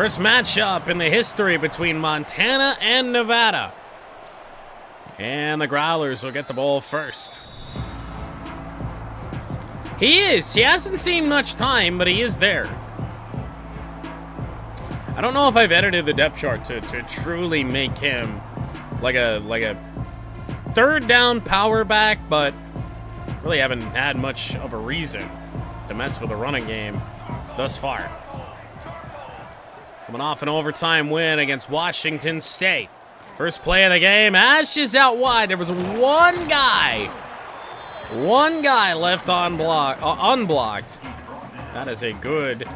First matchup in the history between Montana and Nevada. And the Growlers will get the ball first. He hasn't seen much time, but he is there. I don't know if I've edited the depth chart to truly make him like a third down power back, but really haven't had much of a reason to mess with the running game thus far. Coming off an overtime win against Washington State. First play of the game, Ash is out wide. There was one guy left unblocked. That is a good,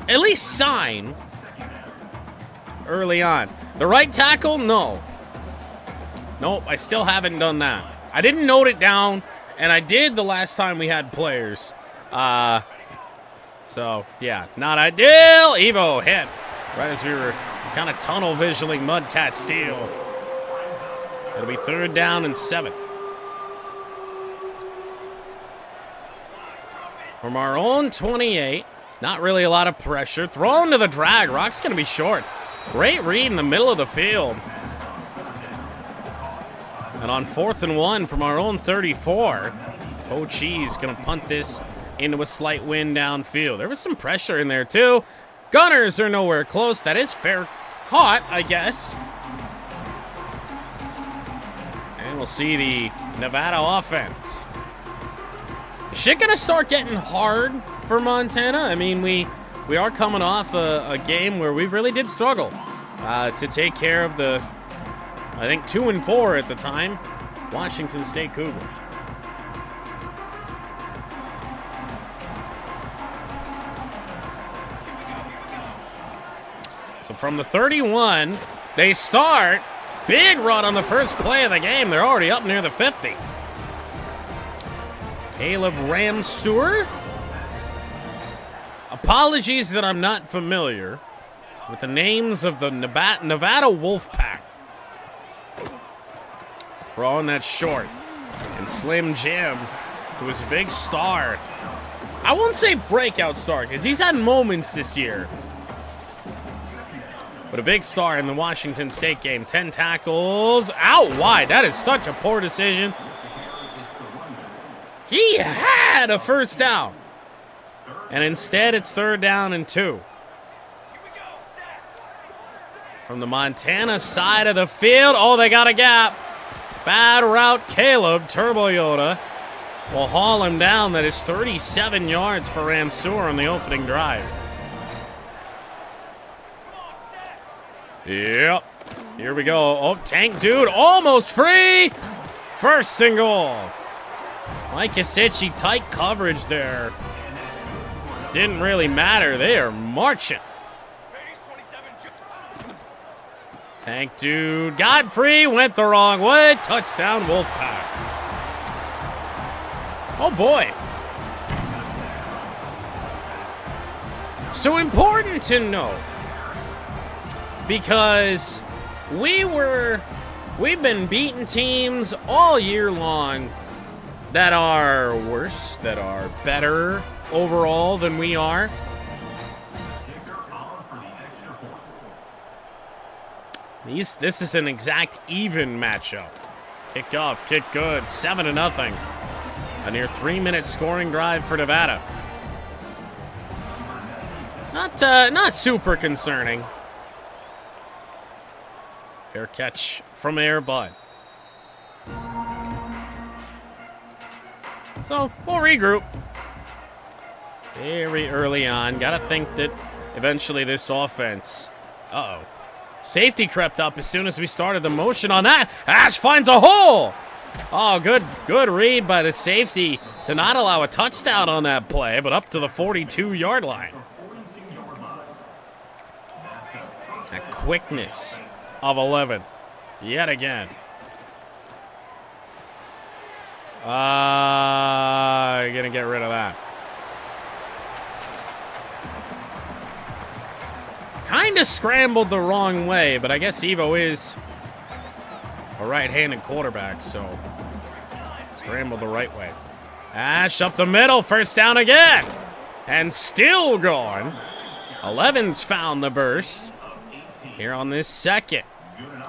at least sign early on. The right tackle, no. Nope, I still haven't done that. I didn't note it down, and I did the last time we had players. So, yeah, not ideal. Evo hit right as we were kind of tunnel visioning Mudcat steal. It'll be 3rd down and 7. From our own 28, not really a lot of pressure. Thrown to the drag. Rock's going to be short. Great read in the middle of the field. And on 4th and 1 from our own 34, Pochee's going to punt this into a slight wind downfield. There was some pressure in there, too. Gunners are nowhere close. That is fair caught, I guess. And we'll see the Nevada offense. Is shit going to start getting hard for Montana? I mean, we are coming off a game where we really did struggle to take care of the, I think, 2-4 at the time, Washington State Cougars. So from the 31, they start. Big run on the first play of the game. They're already up near the 50. Caleb Ramseur. Apologies that I'm not familiar with the names of the Nevada Wolfpack. Throwing that short. And Slim Jim, who was a big star. I won't say breakout star, because he's had moments this year. But a big star in the Washington State game. 10 tackles. Out wide. That is such a poor decision. He had a first down. And instead, it's 3rd down and 2. From the Montana side of the field. Oh, they got a gap. Bad route. Caleb Turbo Yoda will haul him down. That is 37 yards for Ramseur on the opening drive. Yep. Here we go. Oh, Tank Dude almost free. 1st and goal. Mike Yasichi, tight coverage there. Didn't really matter. They are marching. Tank Dude. Godfrey went the wrong way. Touchdown, Wolfpack. Oh, boy. So important to know. Because we've been beating teams all year long that are worse, that are better overall than we are. This is an exact even matchup. Kick up, kick good, 7-0. A near 3-minute scoring drive for Nevada. Not super concerning. Fair catch from Air Bud. So, we'll regroup. Very early on. Gotta think that eventually this offense... Uh-oh. Safety crept up as soon as we started the motion on that. Ash finds a hole! Oh, good read by the safety to not allow a touchdown on that play, but up to the 42-yard line. That quickness of 11, yet again. You're gonna get rid of that. Kind of scrambled the wrong way, but I guess Evo is a right-handed quarterback, so scrambled the right way. Ash up the middle, 1st down again, and still going. 11's found the burst here on this second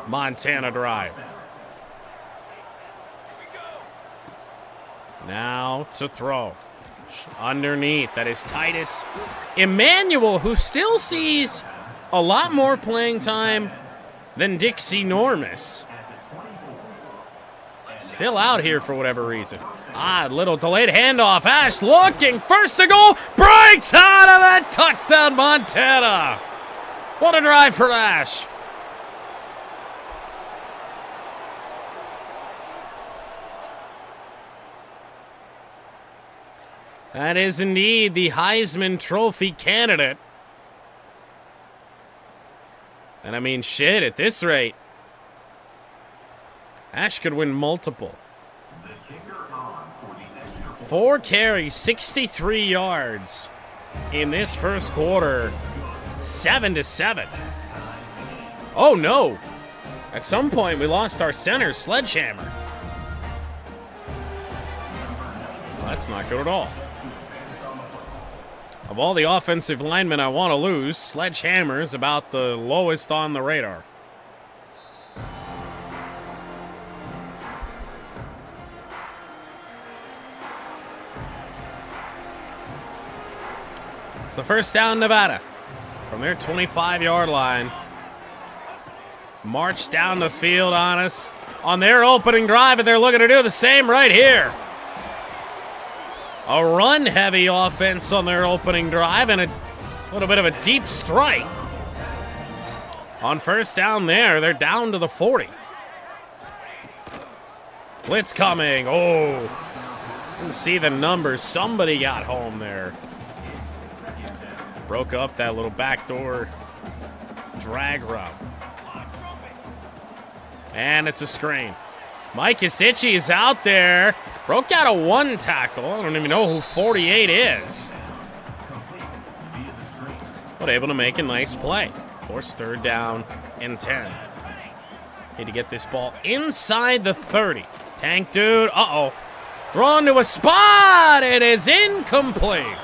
Montana drive. Now to throw. Underneath, that is Titus Emmanuel, who still sees a lot more playing time than Dixie Normus. Still out here for whatever reason. Little delayed handoff. Ash looking, first to goal, breaks out of that touchdown, Montana. What a drive for Ash. That is indeed the Heisman Trophy candidate. And I mean, shit, at this rate, Ash could win multiple. 4 carries, 63 yards in this first quarter, 7-7. Oh no! At some point, we lost our center, Sledgehammer. Well, that's not good at all. Of all the offensive linemen I want to lose, Sledgehammer's about the lowest on the radar. So first down, Nevada. From their 25-yard line. March down the field on us on their opening drive, and they're looking to do the same right here. A run-heavy offense on their opening drive and a little bit of a deep strike. On first down there, they're down to the 40. Blitz coming. Oh, didn't see the numbers. Somebody got home there. Broke up that little backdoor drag route. And it's a screen. Mike Isichi is out there. Broke out a 1 tackle. I don't even know who 48 is. But able to make a nice play. Forced third down and 10. Need to get this ball inside the 30. Tank dude. Uh-oh. Thrown to a spot. It is incomplete.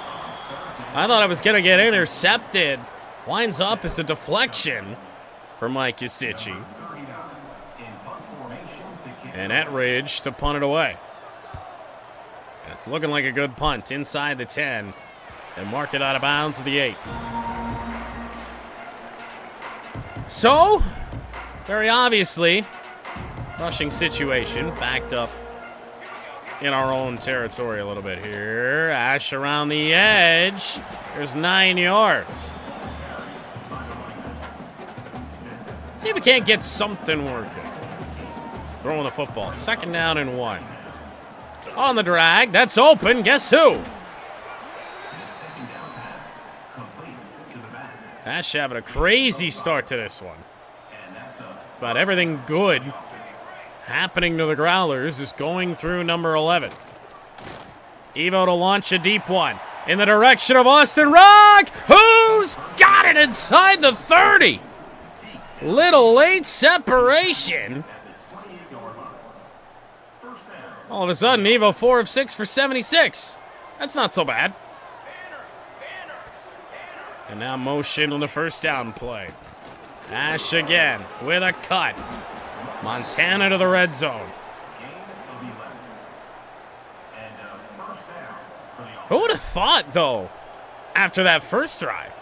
I thought I was going to get intercepted. Winds up as a deflection for Mike Isichi. And Ettridge to punt it away. It's looking like a good punt inside the 10. And mark it out of bounds to the 8. So, very obviously, rushing situation. Backed up in our own territory a little bit here. Ash around the edge. There's 9 yards. See if we can't get something working. Throwing the football. Second down and 1. On the drag. That's open. Guess who? Ash having a crazy start to this one. About everything good happening to the Growlers is going through number 11. Evo to launch a deep one in the direction of Austin Rock. Who's got it inside the 30? Little late separation. All of a sudden, Evo 4 of 6 for 76. That's not so bad. And now motion on the first down play. Ash again with a cut. Montana to the red zone. Who would have thought, though, after that first drive?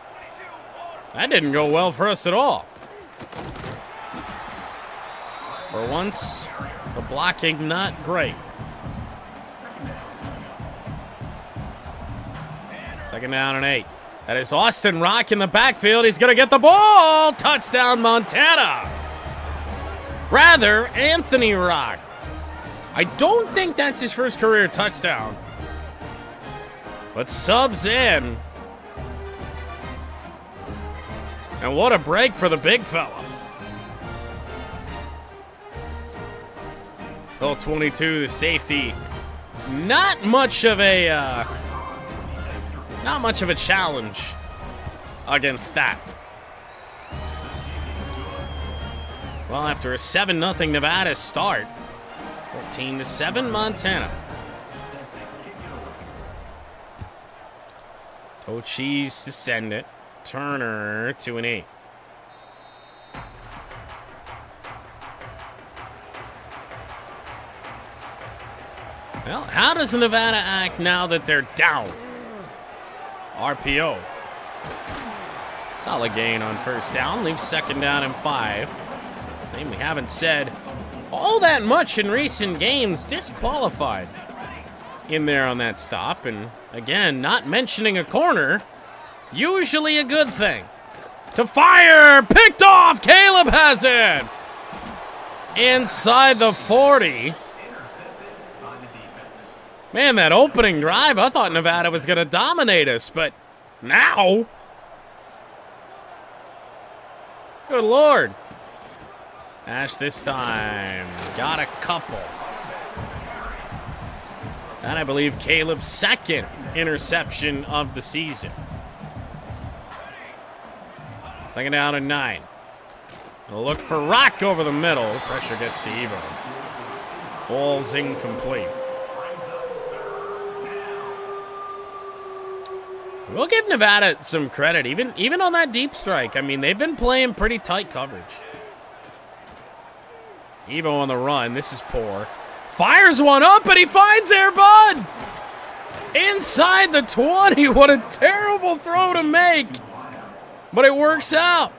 That didn't go well for us at all. For once, the blocking not great. Second down and 8. That is Austin Rock in the backfield. He's going to get the ball. Touchdown, Montana. Rather, Anthony Rock. I don't think that's his first career touchdown. But subs in. And what a break for the big fella. Bill 22, the safety. Not much of a challenge against that. Well, after a 7-0 Nevada start, 14-7 Montana. Tochi's to send it returner to an 8. Well, how does Nevada act now that they're down? RPO. Solid gain on first down. Leaves second down and 5. Name we haven't said all that much in recent games. Disqualified in there on that stop. And again, not mentioning a corner. Usually a good thing. To fire! Picked off! Caleb has it! Inside the 40. Man, that opening drive, I thought Nevada was going to dominate us, but now... Good Lord. Ash this time. Got a couple. That, I believe, Caleb's second interception of the season. Second down and 9. Gonna look for Rock over the middle. Pressure gets to Evo. Falls incomplete. We'll give Nevada some credit, even on that deep strike. I mean, they've been playing pretty tight coverage. Evo on the run. This is poor. Fires one up, and he finds Air Bud! Inside the 20. What a terrible throw to make. But it works out.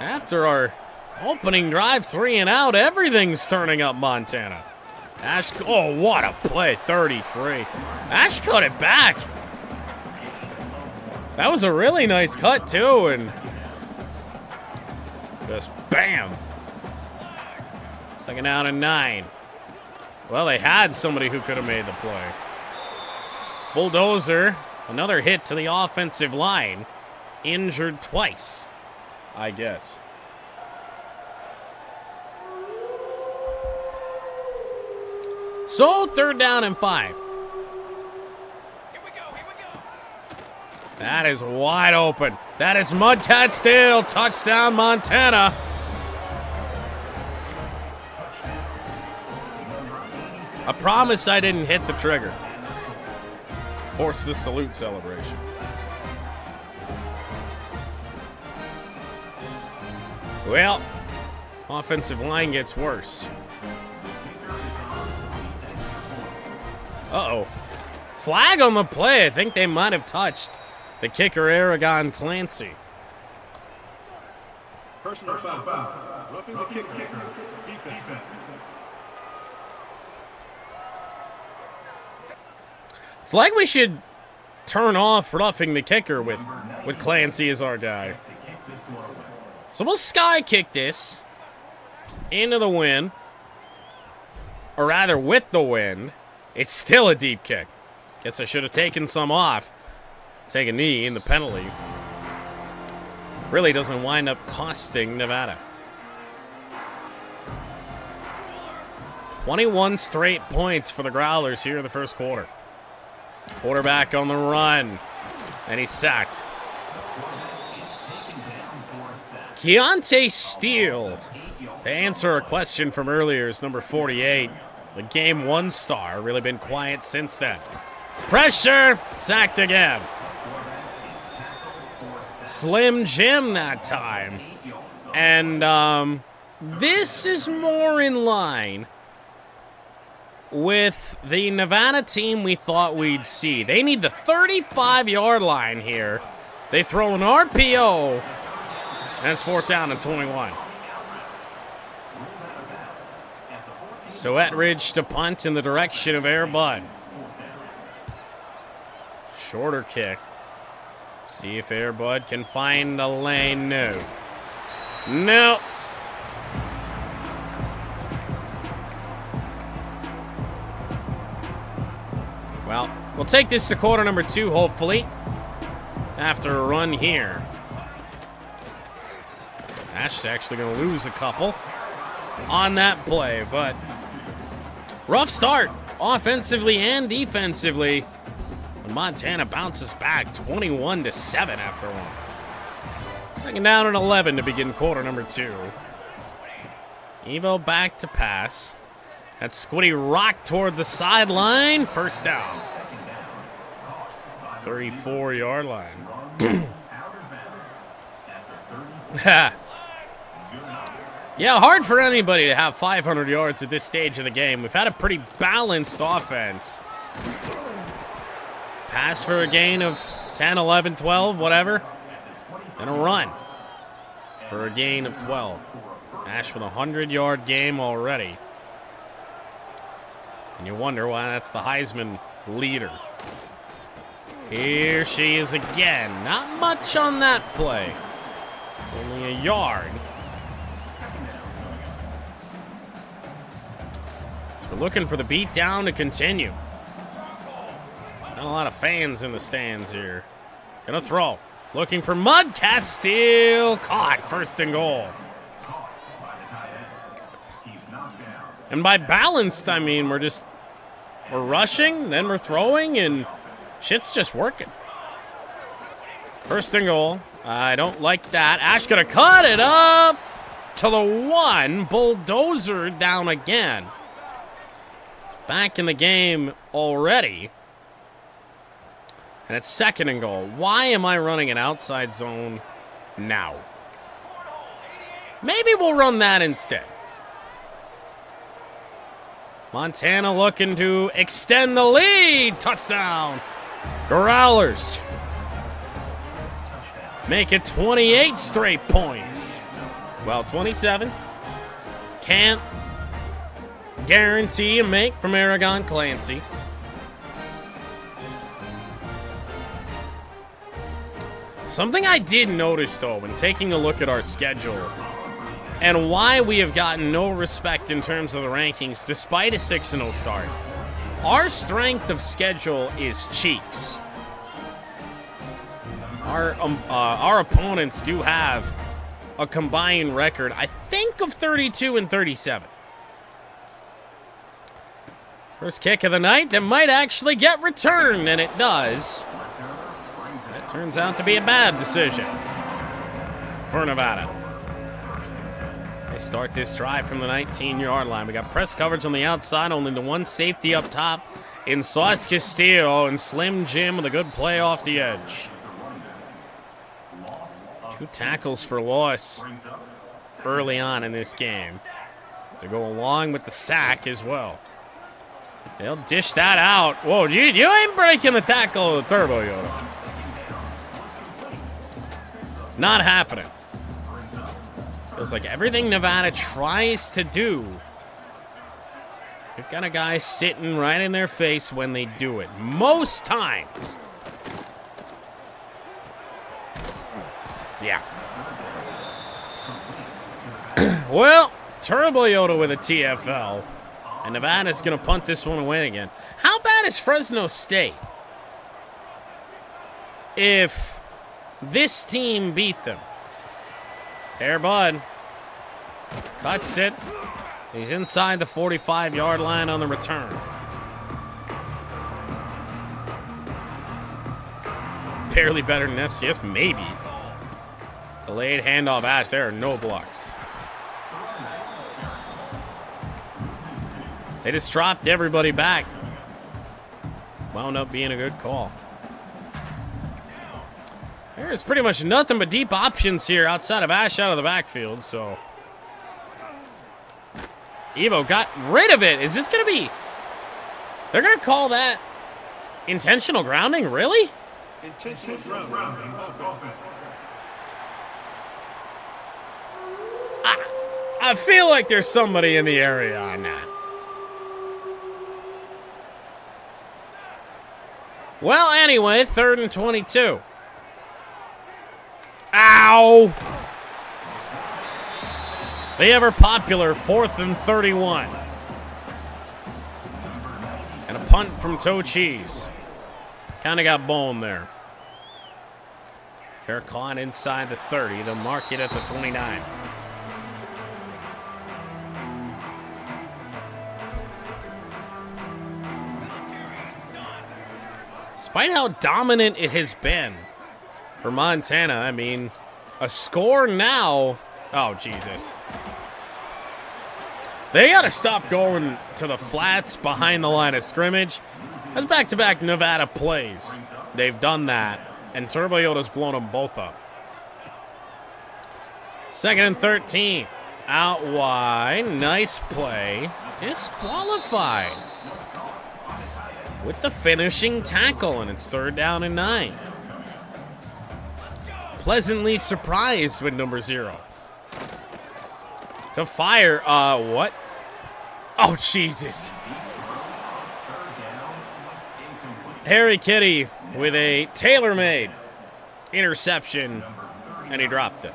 After our opening drive, 3 and out, everything's turning up Montana. Ash, oh, what a play, 33. Ash cut it back. That was a really nice cut, too, and just bam. Second down and 9. Well, they had somebody who could have made the play. Bulldozer, another hit to the offensive line. Injured twice, I guess. So, third down and 5. Here we go. That is wide open. That is Mudcat Steel. Touchdown, Montana. I promise I didn't hit the trigger. Force the salute celebration. Well, offensive line gets worse. Uh-oh. Flag on the play. I think they might have touched the kicker, Aragon Clancy. Personal foul. Roughing the kicker. Defense. It's like we should turn off roughing the kicker with Clancy as our guy. So we'll sky kick this into the wind. Or rather, with the wind. It's still a deep kick. Guess I should have taken some off. Take a knee in the penalty. Really doesn't wind up costing Nevada. 21 straight points for the Growlers here in the first quarter. Quarterback on the run. And he's sacked. Keontae Steele, to answer a question from earlier, is number 48. The game 1 star, really been quiet since then. Pressure, sacked again. Slim Jim that time. And this is more in line with the Nevada team we thought we'd see. They need the 35-yard line here. They throw an RPO, and it's 4th down and 21. So Etridge to punt in the direction of Air Bud. Shorter kick. See if Air Bud can find a lane. No. No. Well, we'll take this to quarter number 2, hopefully. After a run here. Ash is actually going to lose a couple on that play, but rough start offensively and defensively. And Montana bounces back 21-7 after one. Second down and 11 to begin quarter number 2. Evo back to pass. That's Squiddy Rock toward the sideline. First down. 34-yard line. Yeah, hard for anybody to have 500 yards at this stage of the game. We've had a pretty balanced offense. Pass for a gain of 10, 11, 12, whatever. And a run for a gain of 12. Ash with a 100-yard game already. And you wonder why that's the Heisman leader. Here she is again. Not much on that play. Only a yard. So we're looking for the beat down to continue. Not a lot of fans in the stands here. Gonna throw. Looking for Mudcat. Still caught. 1st and goal. And by balanced, I mean we're rushing, then we're throwing, and shit's just working. 1st and goal. I don't like that. Ash gonna cut it up to the 1. Bulldozer down again. Back in the game already. And it's 2nd and goal. Why am I running an outside zone now? Maybe we'll run that instead. Montana looking to extend the lead. Touchdown. Growlers. Make it 28 straight points. Well, 27. Can't guarantee a make from Aragon Clancy. Something I did notice, though, when taking a look at our schedule and why we have gotten no respect in terms of the rankings despite a 6-0 start. Our strength of schedule is cheeks. Our opponents do have a combined record, I think, of 32 and 37. First kick of the night that might actually get returned, and it does. That turns out to be a bad decision for Nevada. They start this drive from the 19-yard line. We got press coverage on the outside, only the one safety up top in Sauce Castillo, and Slim Jim with a good play off the edge. 2 tackles for loss early on in this game. They go along with the sack as well. They'll dish that out. Whoa, you ain't breaking the tackle of the Turbo Yoda. Not happening. Feels like everything Nevada tries to do, we've got a guy sitting right in their face when they do it. Most times. Yeah. Well, Turbo Yoda with a TFL. And Nevada's going to punt this one away again. How bad is Fresno State if this team beat them? Air Bud cuts it. He's inside the 45-yard line on the return. Barely better than FCS, maybe. Delayed handoff, Ash. There are no blocks. They just dropped everybody back. Wound up being a good call. There's pretty much nothing but deep options here outside of Ash out of the backfield, so. Evo got rid of it. Is this going to be... They're going to call that intentional grounding? Really? Intentional grounding. I feel like there's somebody in the area on that. Well, anyway, 3rd and 22. Ow! The ever popular 4th and 31. And a punt from Toe Cheese. Kind of got boned there. Fair caught inside the 30. They'll mark it at the 29. Despite how dominant it has been for Montana, I mean, a score now. Oh, Jesus. They got to stop going to the flats behind the line of scrimmage. That's back-to-back Nevada plays they've done that, and Turbo Yoda's blown them both up. 2nd and 13. Out wide. Nice play. Disqualified. With the finishing tackle, and it's 3rd down and 9. Pleasantly surprised with number 0. To fire. What? Oh, Jesus. Harry Kitty with a tailor-made interception, and he dropped it.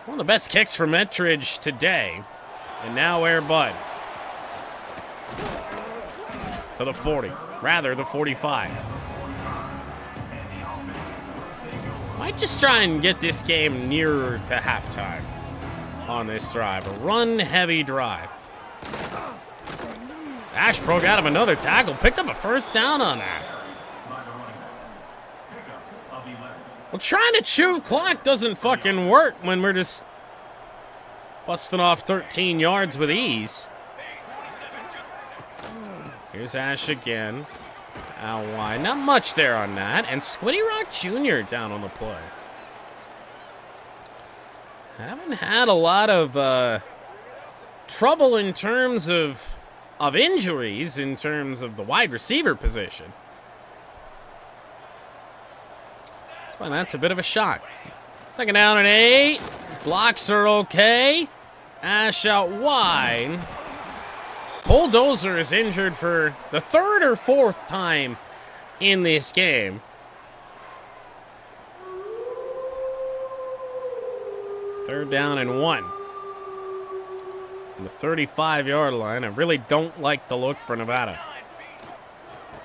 One of the best kicks from Ettridge today, and now Air Bud to the 40, rather the 45. Might just try and get this game nearer to halftime on this drive. A run-heavy drive. Ash broke out of another tackle, picked up a 1st down on that. Well, trying to chew clock doesn't fucking work when we're just busting off 13 yards with ease. Here's Ash again. Out wide. Not much there on that. And Squiddy Rock Jr. down on the play. Haven't had a lot of trouble in terms of injuries, in terms of the wide receiver position. That's why that's a bit of a shock. 2nd down and 8. Blocks are okay. Ash out wide. Bulldozer is injured for the 3rd or 4th time in this game. Third down and 1. From the 35-yard line. I really don't like the look for Nevada.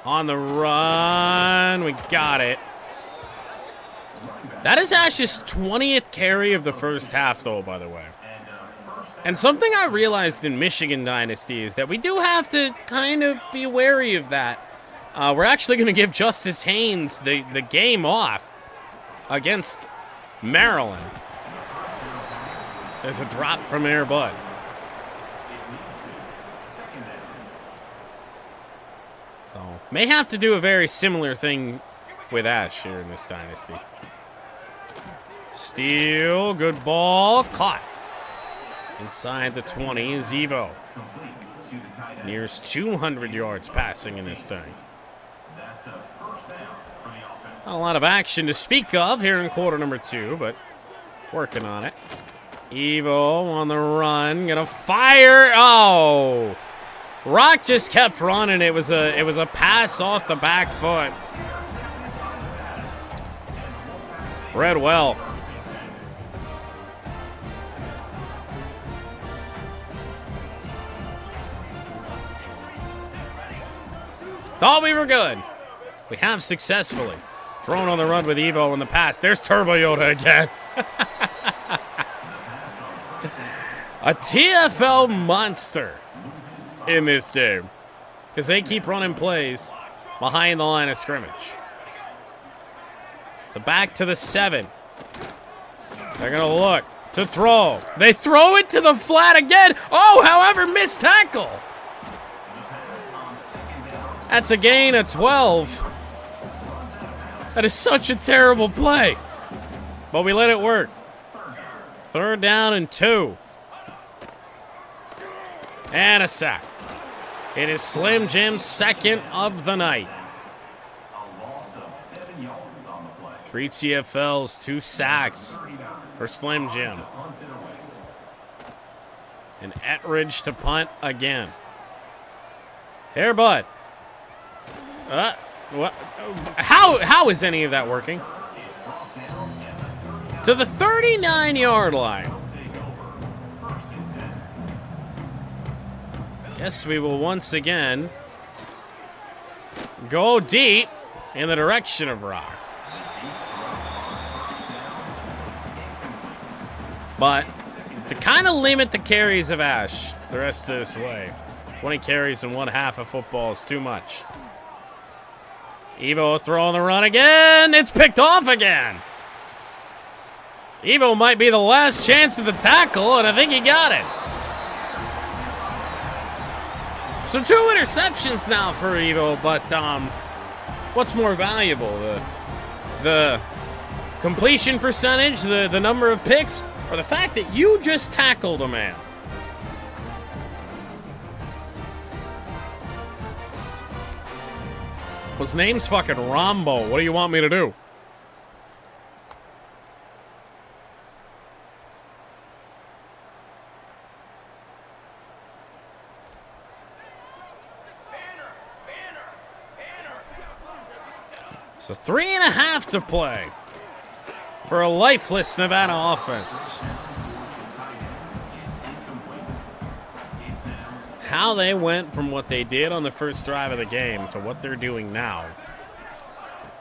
On the run. We got it. That is Ash's 20th carry of the first half, though, by the way. And something I realized in Michigan Dynasty is that we do have to kind of be wary of that. We're actually going to give Justice Haynes the game off against Maryland. There's a drop from Air Bud. So, may have to do a very similar thing with Ash here in this Dynasty. Steal, good ball, caught. Inside the 20 is Evo. Nears 200 yards passing in this thing. Not a lot of action to speak of here in quarter number 2, but working on it. Evo on the run, gonna fire. Oh, Rock just kept running. It was a pass off the back foot. Read well. Thought we were good. We have successfully thrown on the run with Evo in the pass. There's Turbo Yoda again. A TFL monster in this game because they keep running plays behind the line of scrimmage. So back to the 7. They're going to look to throw. They throw it to the flat again. Oh, however, missed tackle. That's a gain of 12. That is such a terrible play. But we let it work. 3rd down and 2. And a sack. It is Slim Jim's 2nd of the night. 3 TFLs, 2 sacks for Slim Jim. And Ettridge to punt again. Here, Bud. What? How is any of that working? To the 39-yard line. Guess we will once again go deep in the direction of Rock. But to kind of limit the carries of Ash the rest of this way, 20 carries in one half of football is too much. Evo throw on the run again. It's picked off again. Evo might be the last chance of the tackle, and I think he got it. So 2 interceptions now for Evo, but what's more valuable? The completion percentage, the number of picks, or the fact that you just tackled a man? His name's fucking Rombo. What do you want me to do? So 3.5 to play for a lifeless Nevada offense. How they went from what they did on the first drive of the game to what they're doing now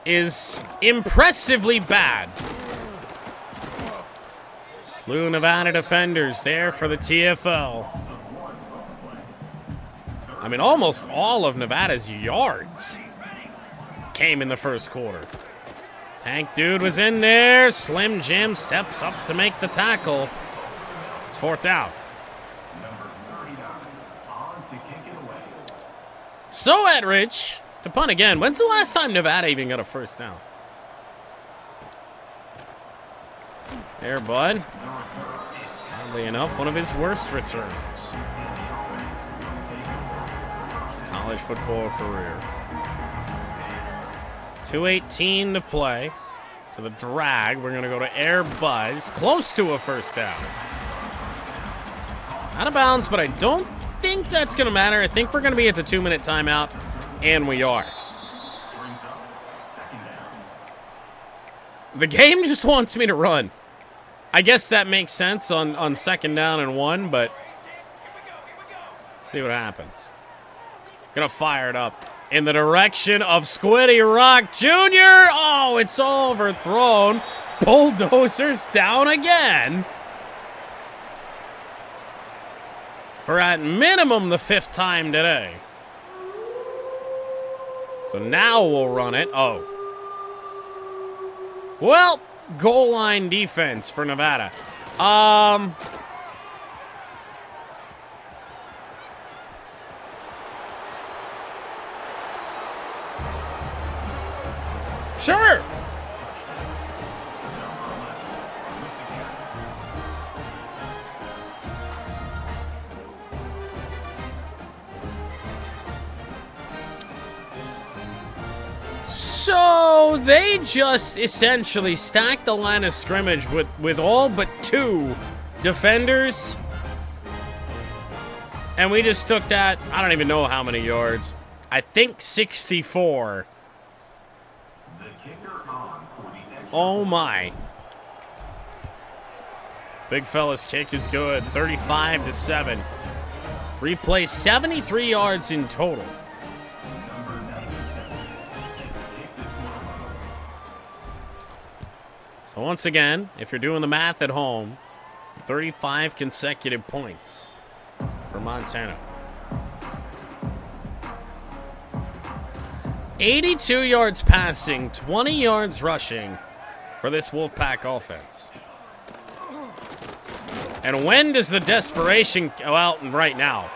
is impressively bad. Slew Nevada defenders there for the TFL. I mean, almost all of Nevada's yards came in the first quarter. Tank Dude was in there. Slim Jim steps up to make the tackle. It's 4th down. So Etridge to punt again. When's the last time Nevada even got a first down? There, bud. Oddly enough, one of his worst returns. His college football career. 2:18 to play. To the drag. We're going to go to Air Buzz. Close to a first down. Out of bounds, but I don't think that's going to matter. I think we're going to be at the 2-minute timeout, and we are. The game just wants me to run. I guess that makes sense on 2nd down and 1, but see what happens. Gonna fire it up in the direction of Squiddy Rock Jr. Oh, it's overthrown. Bulldozers down again. For at minimum the 5th time today. So now we'll run it. Oh. Well, goal line defense for Nevada. Sure. So they just essentially stacked the line of scrimmage with all but 2 defenders. And we just took that, I don't even know how many yards. I think 64. Oh my. Big fella's kick is good. 35-7. 3 plays, 73 yards in total. So once again, if you're doing the math at home, 35 consecutive points for Montana. 82 yards passing, 20 yards rushing for this Wolfpack offense. And when does the desperation go out? Right now.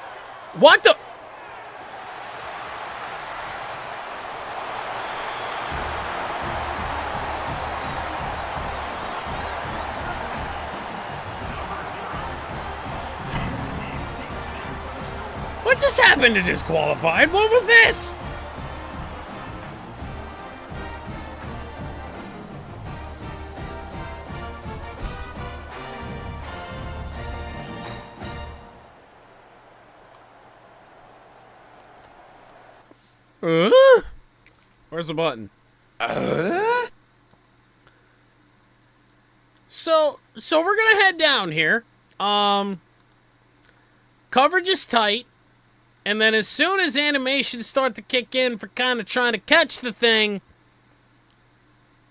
What the? What just happened to disqualified? What was this? Where's the button? So we're gonna head down here. Coverage is tight, and then as soon as animations start to kick in for kind of trying to catch the thing,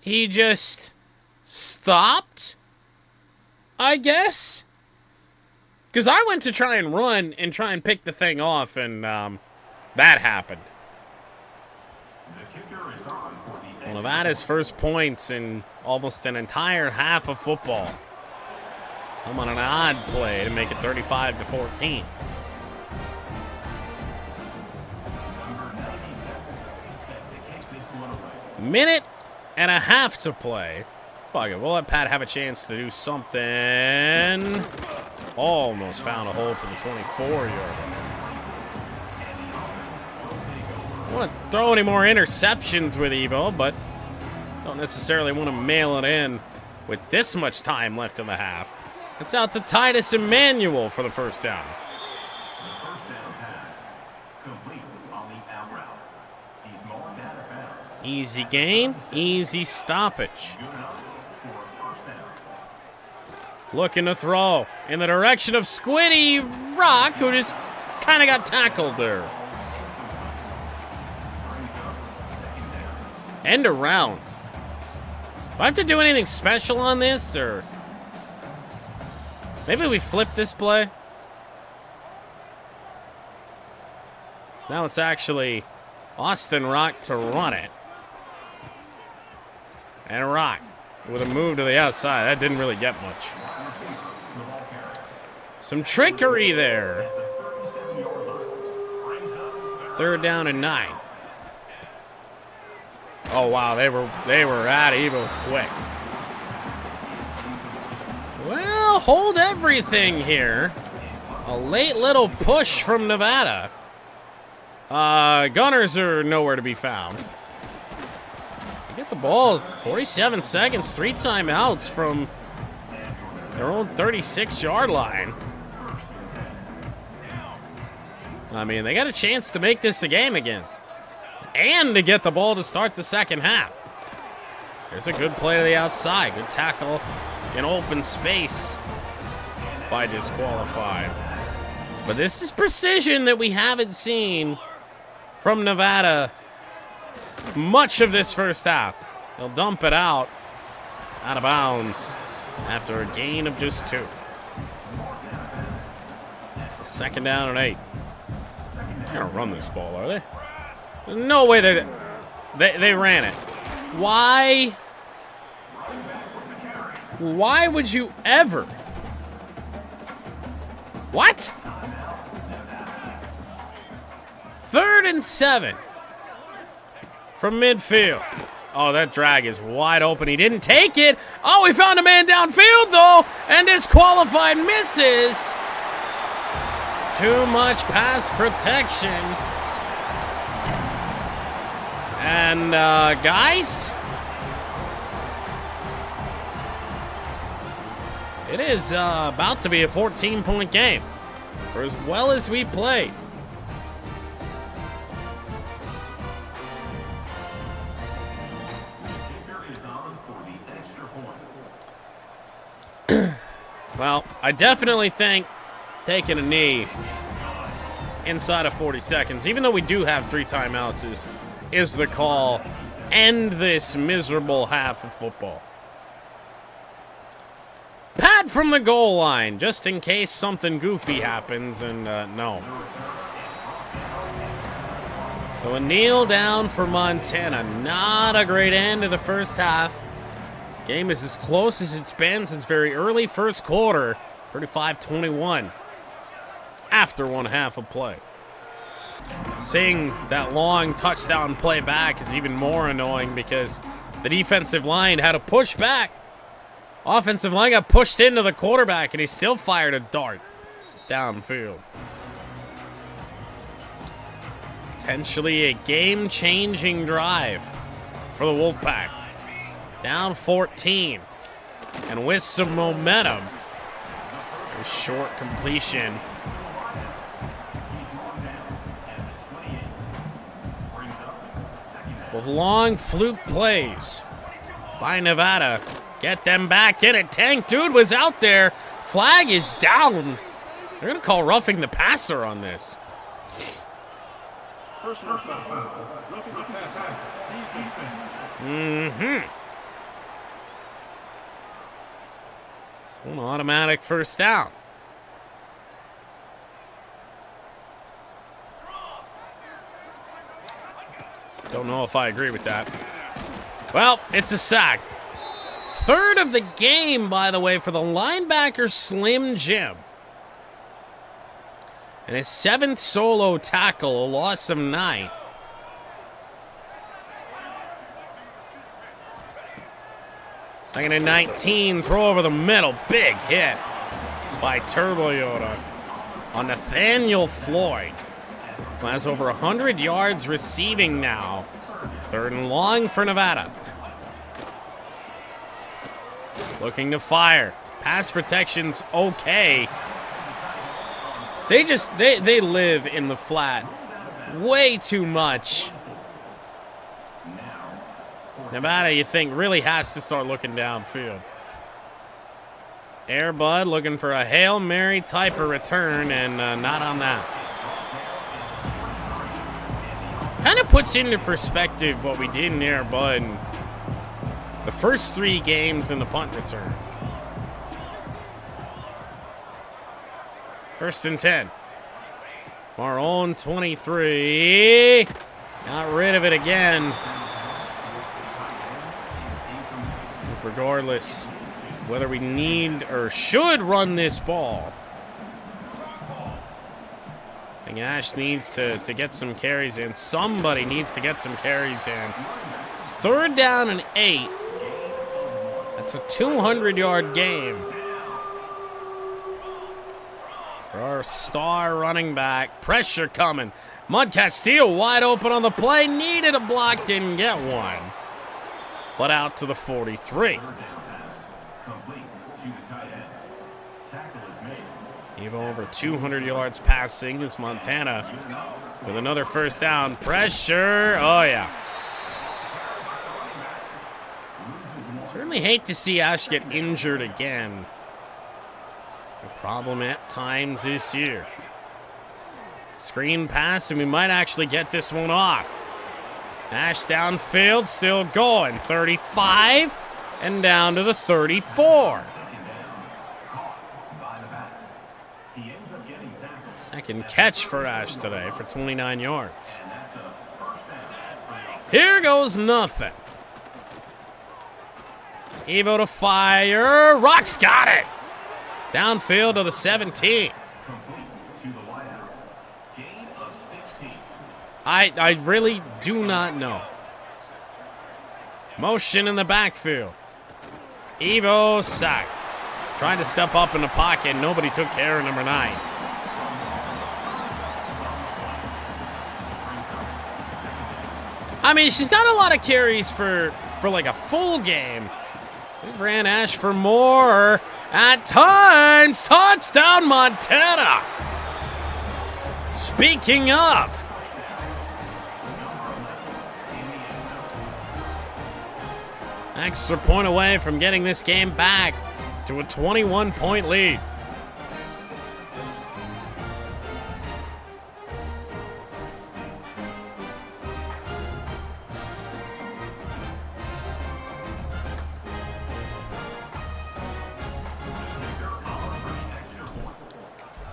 he just stopped, I guess. Because I went to try and run and try and pick the thing off, and that happened. Well, Nevada's first points in almost an entire half of football come on an odd play to make it 35-14. minute and a half to play. Fuck it, we'll let Pat have a chance to do something. Almost found a hole for the 24-yard line. I don't want to throw any more interceptions with Evo, but don't necessarily want to mail it in with this much time left in the half. It's out to Titus Emmanuel for the first down. Easy gain, easy stoppage. Looking to throw in the direction of Squiddy Rock, who just kind of got tackled there. End around. Do I have to do anything special on this, or maybe we flip this play? So now it's actually Austin Rock to run it. And Rock with a move to the outside. That didn't really get much. Some trickery there. 3rd down and 9. Oh wow, they were at Evo quick. Well, hold everything here. A late little push from Nevada. Gunners are nowhere to be found. They get the ball, 47 seconds, 3 timeouts from their own 36-yard line. I mean, they got a chance to make this a game again. And to get the ball to start the second half. There's a good play to the outside. Good tackle in open space by disqualified. But this is precision that we haven't seen from Nevada much of this first half. They'll dump it out of bounds after a gain of just 2. So 2nd down and 8. They're gonna run this ball, are they? There's no way they ran it. Why would you ever? What? 3rd and 7 from midfield. Oh, that drag is wide open. He didn't take it. Oh, he found a man downfield, though, and disqualified, misses. Too much pass protection. And, guys, it is about to be a 14-point game for as well as we played. Well, I definitely think taking a knee inside of 40 seconds, even though we do have 3 timeouts, is the call. End this miserable half of football. Pat from the goal line, just in case something goofy happens, and no. So a kneel down for Montana. Not a great end to the first half. Game is as close as it's been since very early first quarter. 35-21 after 1 half of play. Seeing that long touchdown play back is even more annoying because the defensive line had to push back. Offensive line got pushed into the quarterback, and he still fired a dart downfield. Potentially a game-changing drive for the Wolfpack. Down 14, and with some momentum, a short completion. With long fluke plays by Nevada. Get them back in it. Tank Dude was out there. Flag is down. They're going to call roughing the passer on this. Personal foul. Roughing the passer. Mm-hmm. So an automatic first down. Don't know if I agree with that. Well, it's a sack. 3rd of the game, by the way, for the linebacker Slim Jim. And his 7th solo tackle, a loss of 9. Second and 19, throw over the middle. Big hit by Turbo Yoda on Nathaniel Floyd, who has over 100 yards receiving now. Third and long for Nevada. Looking to fire. Pass protection's okay. They live in the flat way too much. Nevada, you think, really has to start looking downfield. Air Bud looking for a Hail Mary type of return, and not on that. Kind of puts into perspective what we did in Air Bud the first 3 games in the punt return. First and 10. Our own 23. Got rid of it again. Regardless whether we need or should run this ball, I think Ash needs to get some carries in. Somebody needs to get some carries in. It's third down and 8. That's a 200-yard game for our star running back. Pressure coming. Mud Castile wide open on the play. Needed a block, didn't get one. But out to the 43. Even over 200 yards passing is Montana with another first down. Pressure. Oh, yeah. Certainly hate to see Ash get injured again. A problem at times this year. Screen pass, and we might actually get this one off. Ash downfield, still going. 35 and down to the 34. Second catch for Ash today for 29 yards. Here goes nothing. Evo to fire. Rock's got it. Downfield to the 17. I really do not know. Motion in the backfield. Evo sack. Trying to step up in the pocket. Nobody took care of number 9. I mean, she's got a lot of carries for like a full game. We ran Ash for more. At times, touchdown Montana. Speaking of, extra point away from getting this game back to a 21-point lead.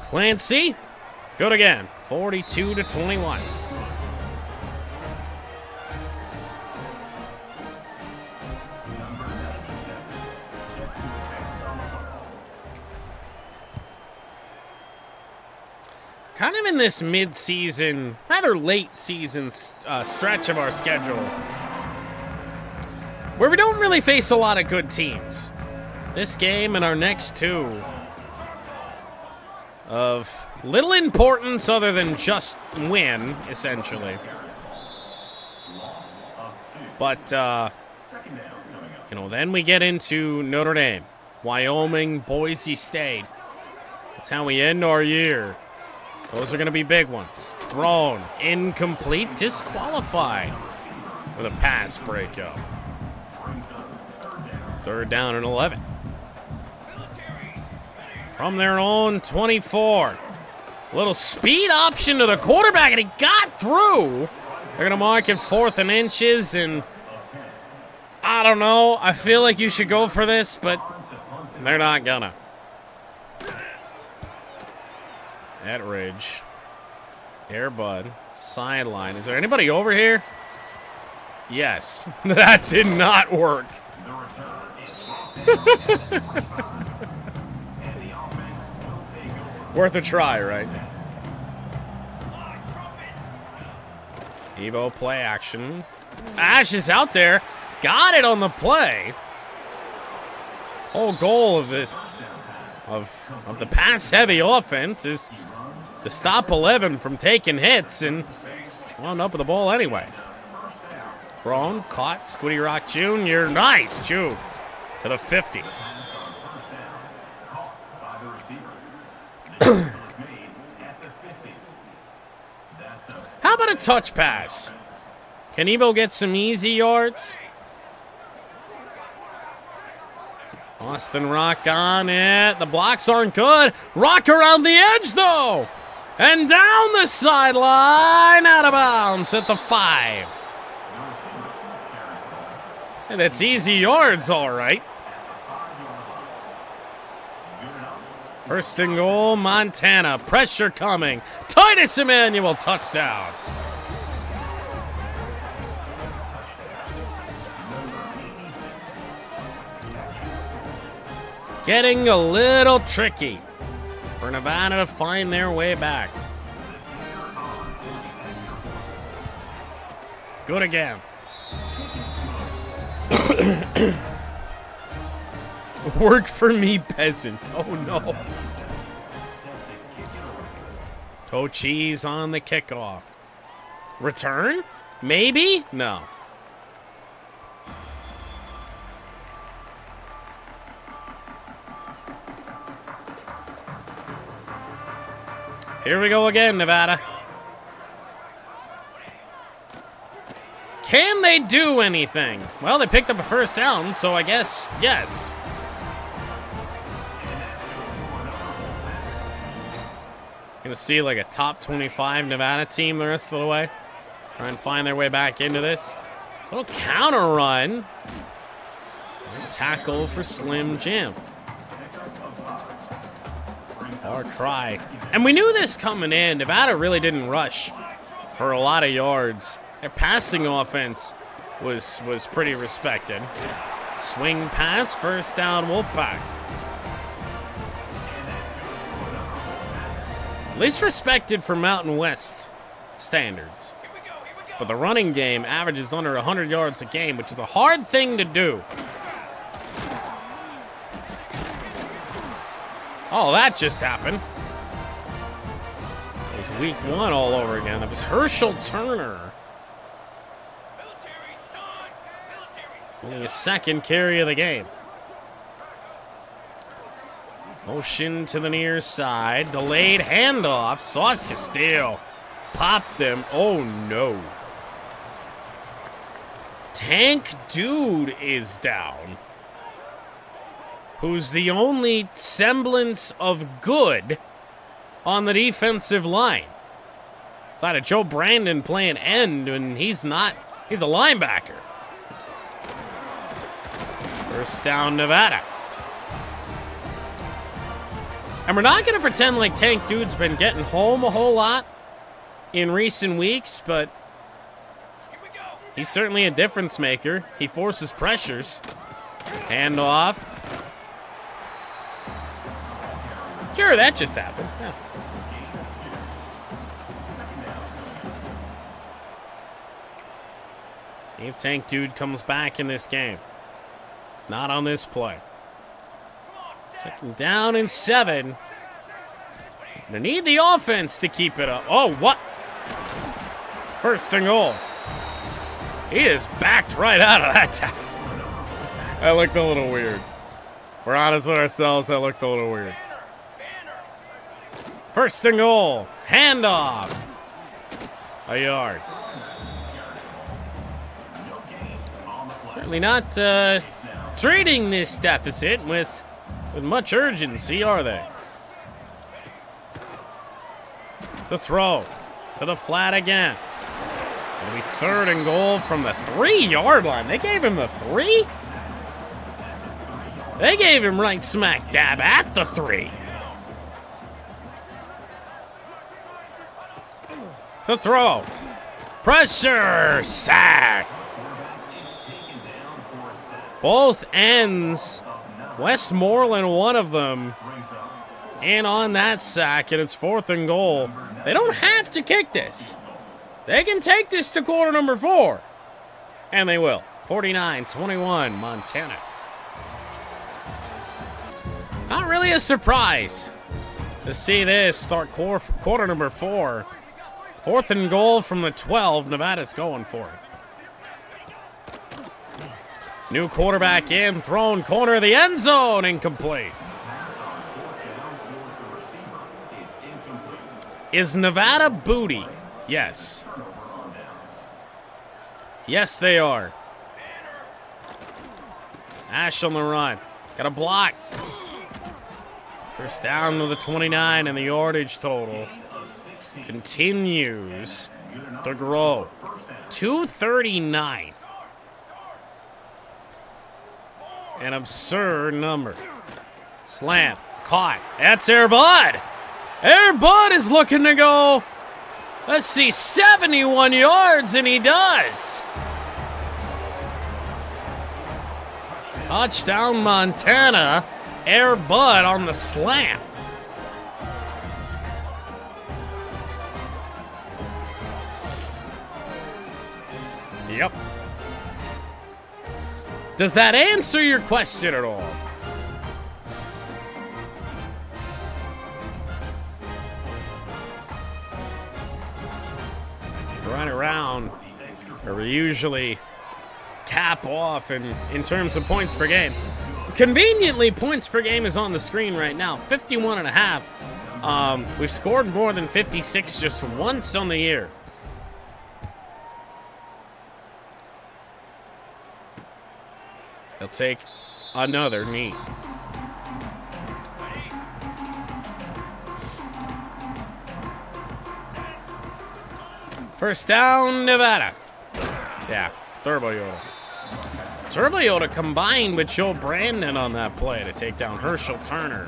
Clancy, good again, 42-21. Kind of in this mid-season, rather late season stretch of our schedule, where we don't really face a lot of good teams. This game and our next 2 of little importance other than just win, essentially. But, you know, then we get into Notre Dame, Wyoming, Boise State. That's how we end our year. Those are going to be big ones. Thrown, incomplete, disqualified with a pass breakup. Third down and 11. From their own 24. A little speed option to the quarterback, and he got through. They're going to mark it 4th and inches, and I don't know. I feel like you should go for this, but they're not gonna. At Ridge. Air Bud. Sideline. Is there anybody over here? Yes. That did not work. Worth a try, right? Evo play action. Ash is out there. Got it on the play. Whole goal of the pass-heavy offense is to stop 11 from taking hits and wound up with the ball anyway. Thrown, caught, Squiddy Rock Jr. Nice, June to the 50. How about a touch pass? Can Evo get some easy yards? Austin Rock on it. The blocks aren't good. Rock around the edge, though. And down the sideline, out of bounds at the 5. Say, that's easy yards, all right. First and goal, Montana. Pressure coming. Titus Emmanuel, touchdown. Getting a little tricky for Nevada to find their way back. Good again. Work for me, peasant. Oh, no. Toe cheese on the kickoff. Return? Maybe? No. Here we go again, Nevada. Can they do anything? Well, they picked up a first down, so I guess yes. Gonna see like a top 25 Nevada team the rest of the way. Try and find their way back into this. Little counter run. And tackle for Slim Jim. Far cry. And we knew this coming in. Nevada really didn't rush for a lot of yards. Their passing offense was pretty respected. Swing pass, first down, Wolfpack. At least respected for Mountain West standards. But the running game averages under 100 yards a game, which is a hard thing to do. Oh, that just happened. It was week 1 all over again. That was Herschel Turner. Only his second carry of the game. Motion to the near side. Delayed handoff. Sauce Castillo popped him. Oh, no. Tank Dude is down. Who's the only semblance of good on the defensive line. Outside of Joe Brandon playing end, and he's not. He's a linebacker. First down, Nevada. And we're not going to pretend like Tank Dude's been getting home a whole lot in recent weeks, but he's certainly a difference maker. He forces pressures. Handoff. Sure, that just happened. Yeah. See if Tank Dude comes back in this game. It's not on this play. Second down and 7. They need the offense to keep it up. Oh, what? First and goal. He just backed right out of that tackle. That looked a little weird. We're honest with ourselves, that looked a little weird. First and goal. Handoff. A yard. Certainly not treating this deficit with much urgency, are they? To throw. To the flat again. It'll be third and goal from the 3-yard line. They gave him the 3? They gave him right smack dab at the 3. To throw. Pressure. Sack. Both ends. Westmoreland, one of them. And on that sack, and it's 4th and goal. They don't have to kick this. They can take this to quarter number 4. And they will. 49-21, Montana. Not really a surprise to see this start quarter number 4. 4th and goal from the 12. Nevada's going for it. New quarterback in, thrown corner of the end zone, incomplete. Is Nevada booty? Yes. Yes, they are. Ash on the run. Got a block. First down to the 29, and the yardage total continues to grow. 239. An absurd number. Slant. Caught. That's Air Bud. Air Bud is looking to go, let's see, 71 yards, and he does. Touchdown, Montana. Air Bud on the slant. Yep. Does that answer your question at all? Right around where we usually cap off in terms of points per game. Conveniently, points per game is on the screen right now, 51 and a half. We've scored more than 56 just once on the year. He'll take another knee. First down, Nevada. Yeah, Turbo Yoda. Turbo Yoda combined with Joe Brandon on that play to take down Herschel Turner.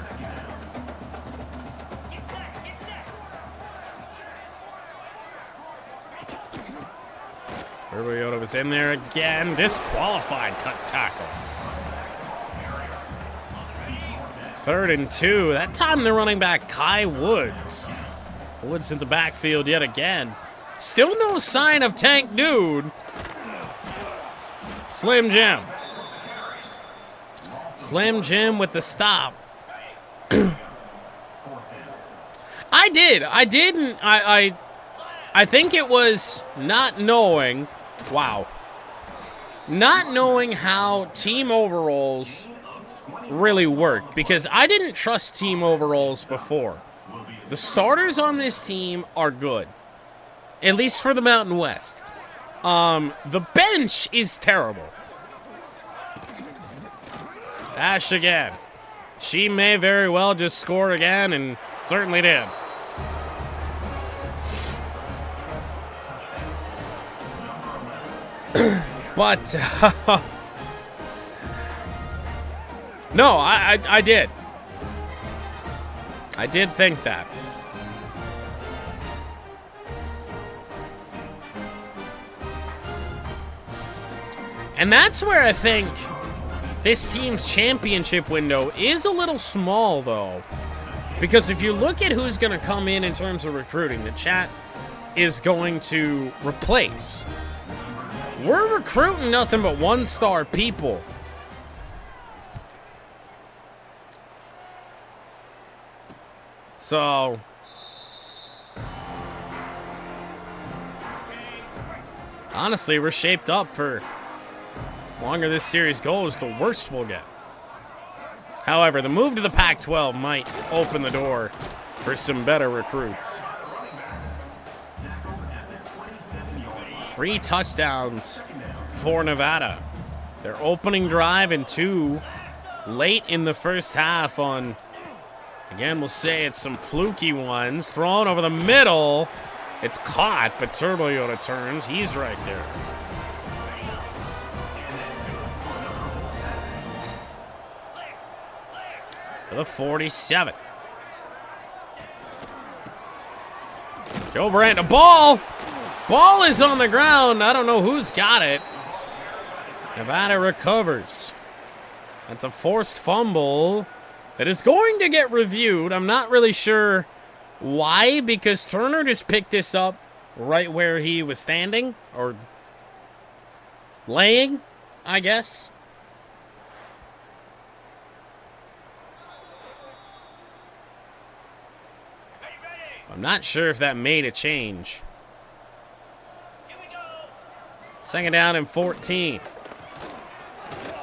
Turbo Yoda was in there again. Disqualified cut tackle. 3rd and 2. That time they're running back Kai Woods. Woods in the backfield yet again. Still no sign of Tank Dude. Slim Jim. Slim Jim with the stop. I think it was not knowing. Wow. Not knowing how team overalls really work, because I didn't trust team overalls before. The starters on this team are good, at least for the Mountain West. The bench is terrible. Ash again. She may very well just score again, and certainly did. But no, I did. I did think that. And that's where I think this team's championship window is a little small, though. Because if you look at who's going to come in terms of recruiting, the chat is going to replace. We're recruiting nothing but one-star people. So honestly, we're shaped up for, the longer this series goes, the worse we'll get. However, the move to the Pac-12 might open the door for some better recruits. 3 touchdowns for Nevada. Their opening drive and 2 late in the first half on, again, we'll say it's some fluky ones. Thrown over the middle. It's caught, but Turbo Yoda turns. He's right there. To the 47. Joe Brandon, ball! Ball is on the ground. I don't know who's got it. Nevada recovers. That's a forced fumble that is going to get reviewed. I'm not really sure why, because Turner just picked this up right where he was standing, or laying, I guess. I'm not sure if that made a change. Second down and 14.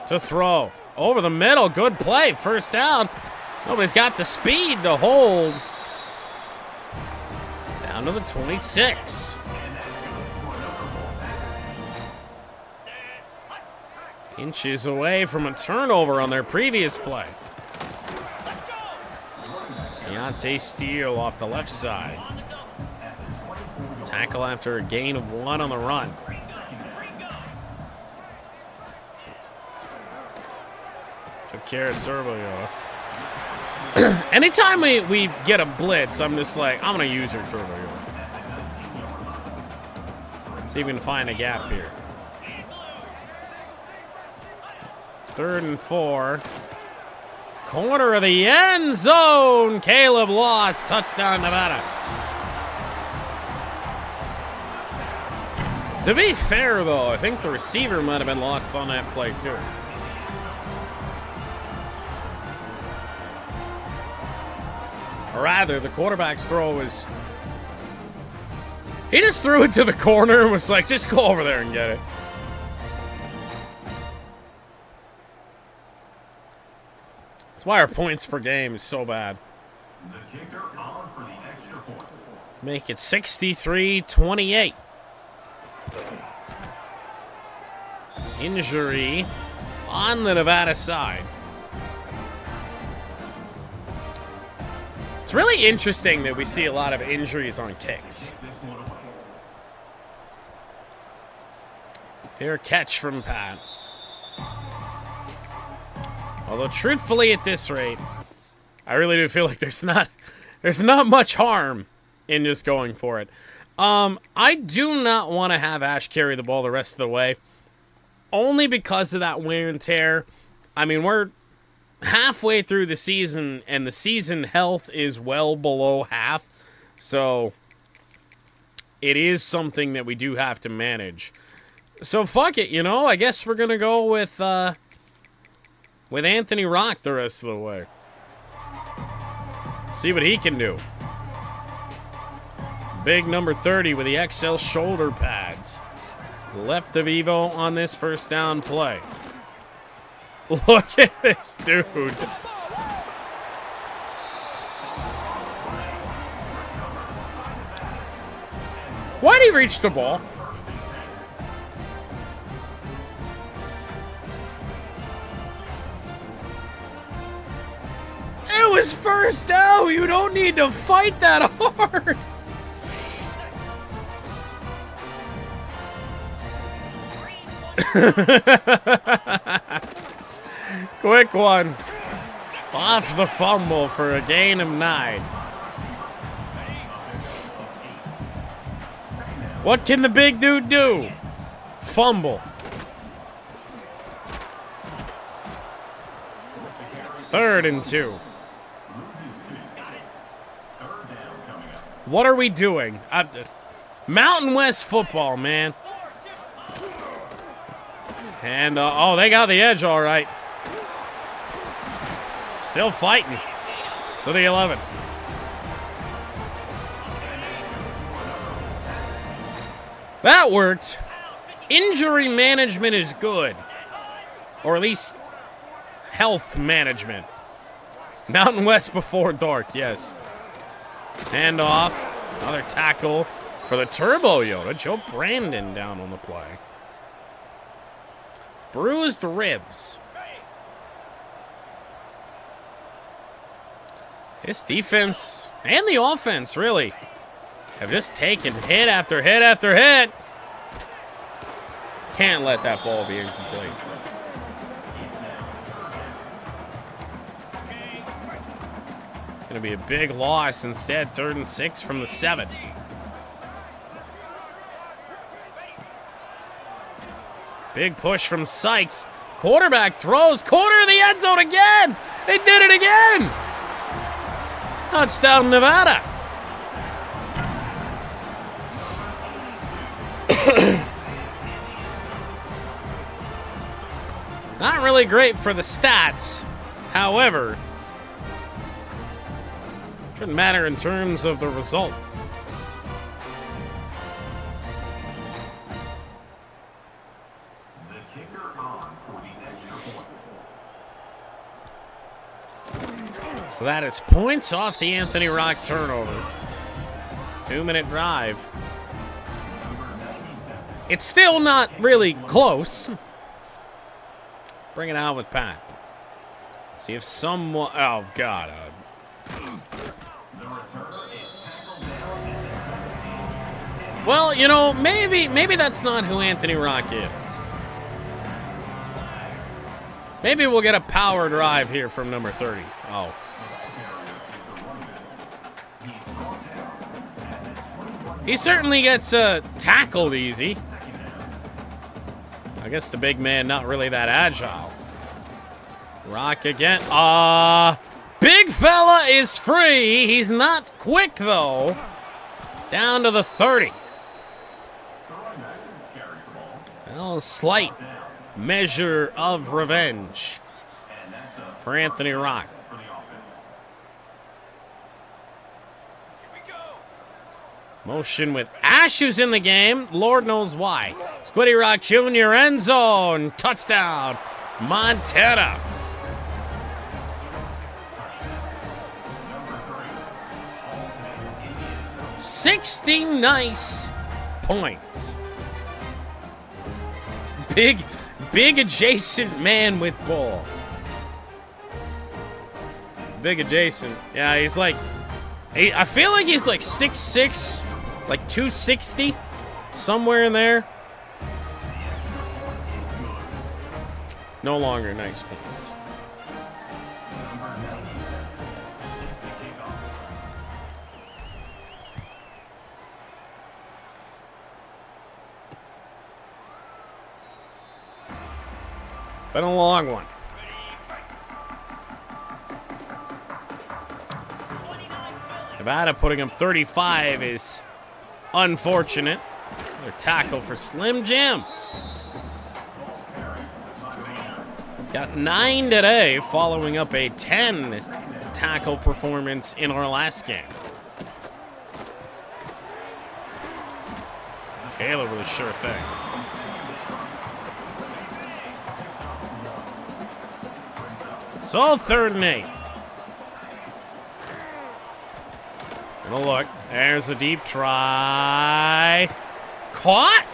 To throw. Over the middle. Good play. First down. Nobody's got the speed to hold. Down to the 26. Inches away from a turnover on their previous play. Deontay Steele off the left side. Tackle after a gain of 1 on the run. Took care of Turbo. Anytime we get a blitz, I'm just like, I'm going to use her Turbo. See if we can find a gap here. 3rd and 4. Corner of the end zone. Caleb lost. Touchdown, Nevada. To be fair, though, I think the receiver might have been lost on that play, too. Or rather, the quarterback's throw was... He just threw it to the corner and was like, just go over there and get it. That's why our points per game is so bad. The kicker on for the extra point. Make it 63-28. Injury on the Nevada side. It's really interesting that we see a lot of injuries on kicks. Fair catch from Pat. Although truthfully at this rate, I really do feel like there's not much harm in just going for it. I do not want to have Ash carry the ball the rest of the way. Only because of that wear and tear. I mean, we're halfway through the season, and the season health is well below half. So, it is something that we do have to manage. So, fuck it, you know? I guess we're going to go with Anthony Rock the rest of the way. See what he can do. Big number 30 with the XL shoulder pads. Left of Evo on this first down play. Look at this dude. Why'd he reach the ball? It was first down. You don't need to fight that hard. Quick one. Off the fumble for a gain of 9. What can the big dude do? Fumble. 3rd and 2. What are we doing? Mountain West football, man. And, oh, they got the edge all right. Still fighting. To the 11. That worked. Injury management is good. Or at least health management. Mountain West before dark, yes. Hand off. Another tackle for the Turbo Yoda. Joe Brandon down on the play. Bruised ribs. This defense and the offense, really, have just taken hit after hit after hit. Can't let that ball be incomplete. It's going to be a big loss instead. 3rd and 6 from the 7. Big push from Sykes. Quarterback throws. Corner of the end zone again. They did it again. Touchdown, Nevada. Not really great for the stats. However, Shouldn't matter in terms of the result. The kicker on for the extra point. So that is points off the Anthony Rock turnover. 2-minute drive. It's still not really close. Bring it out with Pat. See if someone... Oh, God. Well, you know, maybe that's not who Anthony Rock is. Maybe we'll get a power drive here from number 30. Oh. He certainly gets tackled easy. I guess the big man not really that agile. Rock again. Big fella is free. He's not quick, though. Down to the 30. Well, a slight measure of revenge for Anthony Rock. Motion with Ash, who's in the game. Lord knows why. Squiddy Rock Jr. end zone. Touchdown. Montana. 60 nice points. Big adjacent man with ball. Big adjacent. Yeah, he's like... I feel like he's like 6'6", like 260, somewhere in there. No longer nice points. Been a long one. Nevada putting him 35 is unfortunate. Another tackle for Slim Jim. He's got 9 today, following up a 10 tackle performance in our last game. Taylor with a sure thing. So 3rd and 8. Gonna look. There's a deep try. Caught?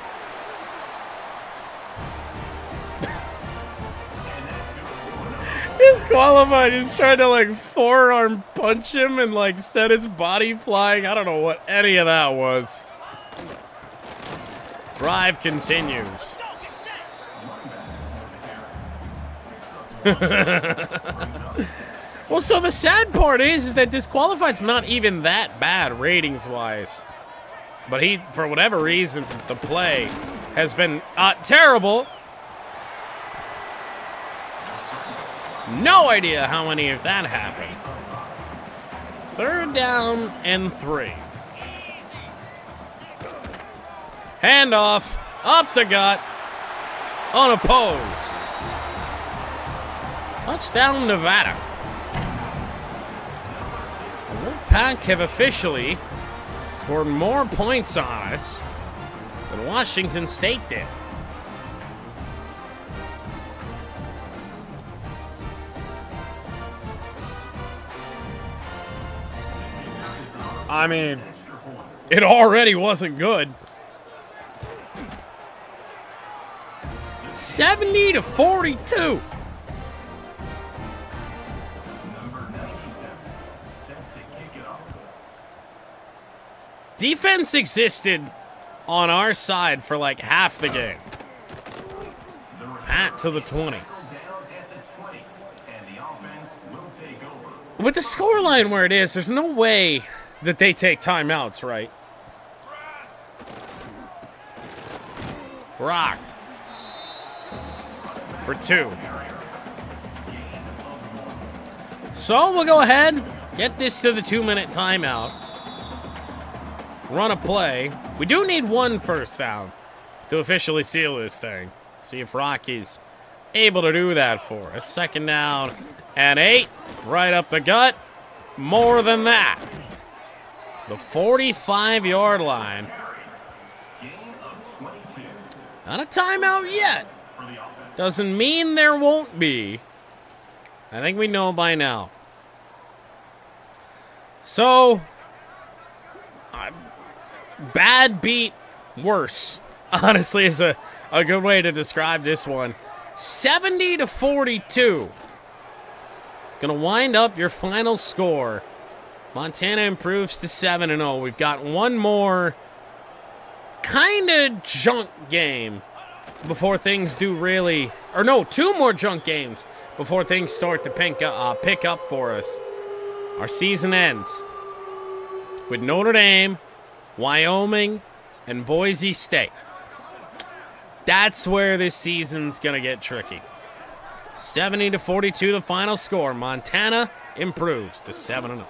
Disqualified. He's trying to like forearm punch him and like set his body flying. I don't know what any of that was. Drive continues. Well, so the sad part is that disqualified's not even that bad ratings-wise. But he, for whatever reason, the play has been terrible. No idea how many of that happened. 3rd down and 3. Handoff, up the gut, unopposed. Touchdown, Nevada. The Wolfpack have officially scored more points on us than Washington State did. I mean, it already wasn't good. 70-42. Defense existed on our side for like half the game. Pat to the 20. With the scoreline where it is, there's no way that they take timeouts, right? Rock. For 2. So we'll go ahead, get this to the 2-minute timeout. Run a play. We do need 1 first down to officially seal this thing. See if Rocky's able to do that for us. 2nd down and 8. Right up the gut. more than that. The 45-yard line. Not a timeout yet. Doesn't mean there won't be. I think we know by now. So, bad beat worse, honestly, is a good way to describe this one. 70-42. It's going to wind up your final score. Montana improves to 7-0. We've got one more kind of junk game before things do really, or no, two more junk games before things start to pick up for us. Our season ends with Notre Dame, Wyoming, and Boise State. That's where this season's going to get tricky. 70-42 the final score. Montana improves to 7-0.